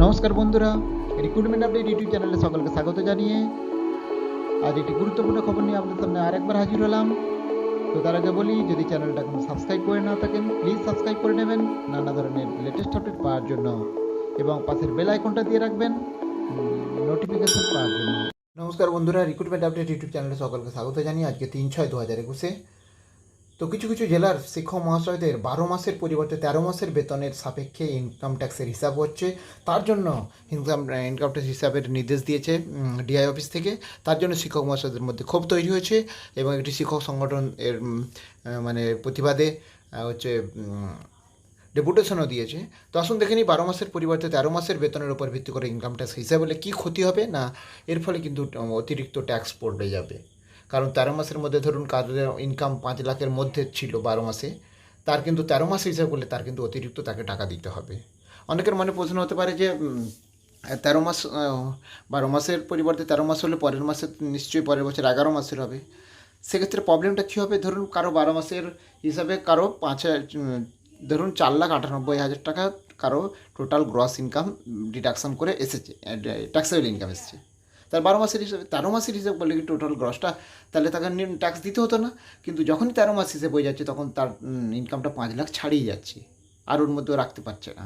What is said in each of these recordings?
নমস্কার বন্ধুরা, recruitment update YouTube চ্যানেলে সকলকে স্বাগত জানিয়ে আজ একটি গুরুত্বপূর্ণ খবর নিয়ে আপনাদের সামনে আরেকবার হাজির হলাম। তো তার আগে বলি, যদি চ্যানেলটা এখন সাবস্ক্রাইব করে না থাকেন প্লিজ সাবস্ক্রাইব করে নেবেন নানা ধরনের লেটেস্ট আপডেট পাওয়ার জন্য, এবং পাশের বেল আইকনটা দিয়ে রাখবেন নোটিফিকেশন পাওয়ার জন্য। নমস্কার বন্ধুরা, রিক্রুটমেন্ট আপডেট ইউটিউব চ্যানেলে সকলকে স্বাগত জানিয়ে আজকে 3/6/2021। তো কিছু কিছু জেলার শিক্ষক মহাশয়দের 12 মাসের পরিবর্তে 13 মাসের বেতনের সাপেক্ষে ইনকাম ট্যাক্সের হিসাব হচ্ছে। তার জন্য ইনকাম ট্যাক্স হিসাবের নির্দেশ দিয়েছে ডিআই অফিস থেকে। তার জন্য শিক্ষক মহাশয়দের মধ্যে ক্ষোভ তৈরি হয়েছে এবং একটি শিক্ষক সংগঠন এর মানে প্রতিবাদে হচ্ছে ডেপুটেশনও দিয়েছে। তো আসুন দেখে নিই 12 মাসের পরিবর্তে 13 মাসের বেতনের উপর ভিত্তি করে ইনকাম ট্যাক্স হিসাব হলে কী ক্ষতি হবে, না এর ফলে কিন্তু অতিরিক্ত ট্যাক্স পড়ে যাবে। কারণ 13 মাসের মধ্যে ধরুন কারোর ইনকাম 5 লাখের মধ্যে ছিল 12 মাসে, তার কিন্তু 13 মাস হিসাব করলে তার কিন্তু অতিরিক্ত তাকে টাকা দিতে হবে। অনেকের মনে প্রশ্ন হতে পারে যে 13 মাস 12 মাসের পরিবর্তে 13 মাস হলে পরের মাসে নিশ্চয়ই পরের বছর 11 মাসের হবে। সেক্ষেত্রে প্রবলেমটা কী হবে? ধরুন কারো 12 মাসের হিসাবে কারো ধরুন 4,98,000 টাকা কারো টোটাল গ্রস ইনকাম ডিডাকশান করে এসেছে, ট্যাক্সেবল ইনকাম এসেছে। তার 12 মাসের হিসাবে 13 মাসের হিসাব করলে কি টোটাল গ্রসটা, তাহলে তাকে ট্যাক্স দিতে হতো না। কিন্তু যখনই 13 মাস হিসেবে হয়ে যাচ্ছে তখন তার ইনকামটা 5 লাখ ছাড়িয়ে যাচ্ছে, আর ওর মধ্যেও রাখতে পারছে না।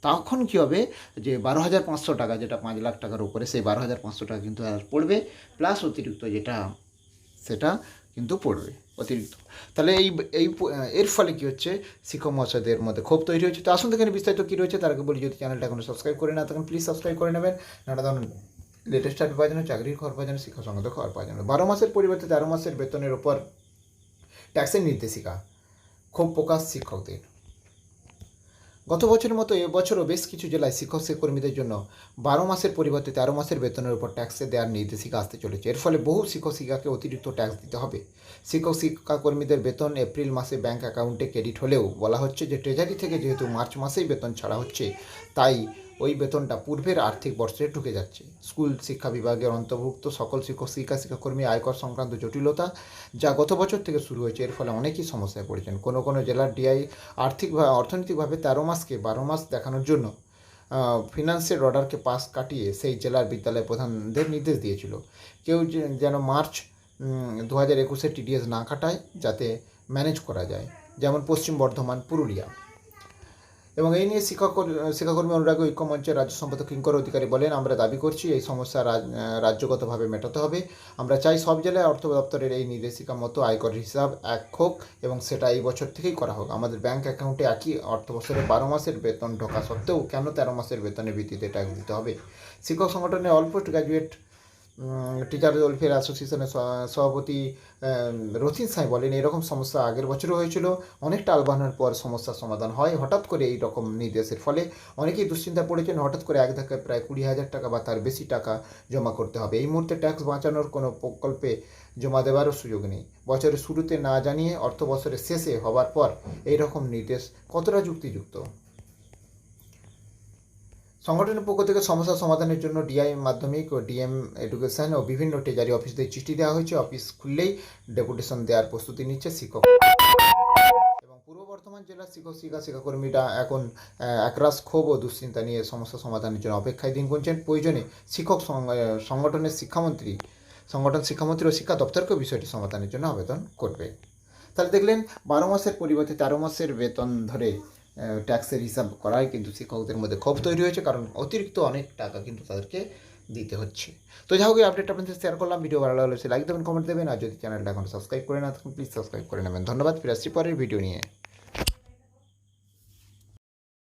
তখন কী হবে যে 12,500 টাকা, যেটা 5 লাখ টাকার উপরে, সেই 12,500 টাকা কিন্তু আর পড়বে, প্লাস অতিরিক্ত যেটা সেটা কিন্তু পড়বে অতিরিক্ত। তাহলে এর ফলে কী হচ্ছে, শিক্ষক মহাশয়দের মধ্যে ক্ষোভ তৈরি হচ্ছে। তো আসুন এখানে বিস্তারিত কী রয়েছে তার আগে বলি, যদি চ্যানেলটা এখনো সাবস্ক্রাইব করে না তখন প্লিজ সাবস্ক্রাইব করে নেবেন নানা ধরনের লেটেস্ট আপডেট পাওয়ার জন্য, চাকরির খবর পাওয়ার জন্য, শিক্ষা সংগত খবর পাওয়ার জন্য। 12 মাসের পরিবর্তে 13 মাসের বেতনের ওপর ট্যাক্সের নির্দেশিকা, ক্ষোভ প্রকাশ শিক্ষকদের। গত বছরের মতো এবছরও বেশ কিছু জেলায় শিক্ষক কর্মীদের জন্য 12 মাসের পরিবর্তে 13 মাসের বেতনের উপর ট্যাক্সে দেওয়ার নির্দেশিকা আসতে চলেছে। এর ফলে বহু শিক্ষক শিক্ষাকে অতিরিক্ত ট্যাক্স দিতে হবে। শিক্ষক শিক্ষাকর্মীদের বেতন এপ্রিল মাসে ব্যাংক অ্যাকাউন্টে ক্রেডিট হলেও বলা হচ্ছে যে ট্রেজারি থেকে যেহেতু মার্চ মাসেই বেতন ছাড়া হচ্ছে, তাই ওই বেতনটা পূর্বের আর্থিক বর্ষে ঢুকে যাচ্ছে। স্কুল শিক্ষা বিভাগের অন্তর্ভুক্ত সকল শিক্ষক শিক্ষাকর্মী আয়কর সংক্রান্ত জটিলতা যা গত বছর থেকে শুরু হয়েছে, এর ফলে অনেকেই সমস্যায় পড়েছেন। কোনো কোনো জেলার ডিআই অর্থনৈতিকভাবে 13 মাসকে 12 মাস দেখানোর জন্য ফিনান্সের অর্ডারকে পাস কাটিয়ে সেই জেলার বিদ্যালয় প্রধানদের নির্দেশ দিয়েছিল কেউ যেন মার্চ 2021 টিডিএস না কাটায়, যাতে ম্যানেজ করা যায়, যেমন পশ্চিম বর্ধমান, পুরুলিয়া। এবং এই নিয়ে শিক্ষাকর্মী অনুরাগ ঐক্য মঞ্চের রাজ্য সম্পাদক কিঙ্কর অধিকারী বলেন, আমরা দাবি করছি এই সমস্যা রাজ্যগতভাবে মেটাতে হবে। আমরা চাই সব জেলায় অর্থ দপ্তরের এই নির্দেশিকা মতো আয়কর হিসাব এক হোক এবং সেটা এই বছর থেকেই করা হোক। আমাদের ব্যাংক অ্যাকাউন্টে একই অর্থ বছরে 12 মাসের বেতন ঢোকা সত্ত্বেও কেন 13 মাসের বেতনের ভিত্তিতে ট্যাক্স দিতে হবে? শিক্ষক সংগঠনের all post graduate teacher welfare অ্যাসোসিয়েশনের সভাপতি রথিন সাঁই বলেন, এরকম সমস্যা আগের বছরও হয়েছিল। অনেকটা আলবানোর পর সমস্যার সমাধান হয়। হঠাৎ করে এই রকম নির্দেশের ফলে অনেকেই দুশ্চিন্তা পড়েছেন। হঠাৎ করে এক ধাক্কায় প্রায় 20,000 টাকা বা তার বেশি টাকা জমা করতে হবে। এই মুহূর্তে ট্যাক্স বাঁচানোর কোনো প্রকল্পে জমা দেওয়ারও সুযোগ নেই। বছরের শুরুতে না জানিয়ে অর্থ বছরের শেষে হবার পর এই রকম নির্দেশ কতটা যুক্তিযুক্ত? সংগঠনের পক্ষ থেকে সমস্যা সমাধানের জন্য ডিআই মাধ্যমিক ও ডিএম এডুকেশন ও বিভিন্ন ট্রেজারি অফিসদের চিঠি দেওয়া হয়েছে। অফিস খুললেই ডেপুটেশন দেওয়ার প্রস্তুতি নিচ্ছে শিক্ষক। এবং পূর্ব বর্ধমান জেলার শিক্ষাকর্মীরা এখন একরাশ ক্ষোভ ও দুশ্চিন্তা নিয়ে সমস্যা সমাধানের জন্য অপেক্ষায় দিন গুনছেন। প্রয়োজনে শিক্ষক সংগঠনের শিক্ষামন্ত্রী ও শিক্ষা দপ্তরকে বিষয়টি সমাধানের জন্য আবেদন করবে। তাহলে দেখলেন 12 মাসের পরিবর্তে 13 মাসের বেতন ধরে ট্যাক্সের হিসাব করায় কিন্তু শিক্ষকদের মধ্যে ক্ষোভ তৈরি হয়েছে, কারণ অতিরিক্ত অনেক টাকা কিন্তু তাদেরকে দিতে হচ্ছে। তো যাই হোক, এই আপডেটটা আপনাদের শেয়ার করলাম। ভিডিও ভালো লাগলে লাইক দেবেন, কমেন্ট দেবেন, আর যদি চ্যানেলটা এখন সাবস্ক্রাইব করে না থাকেন প্লিজ সাবস্ক্রাইব করে নেবেন। ধন্যবাদ। ফিরে আসছি পরের ভিডিও নিয়ে।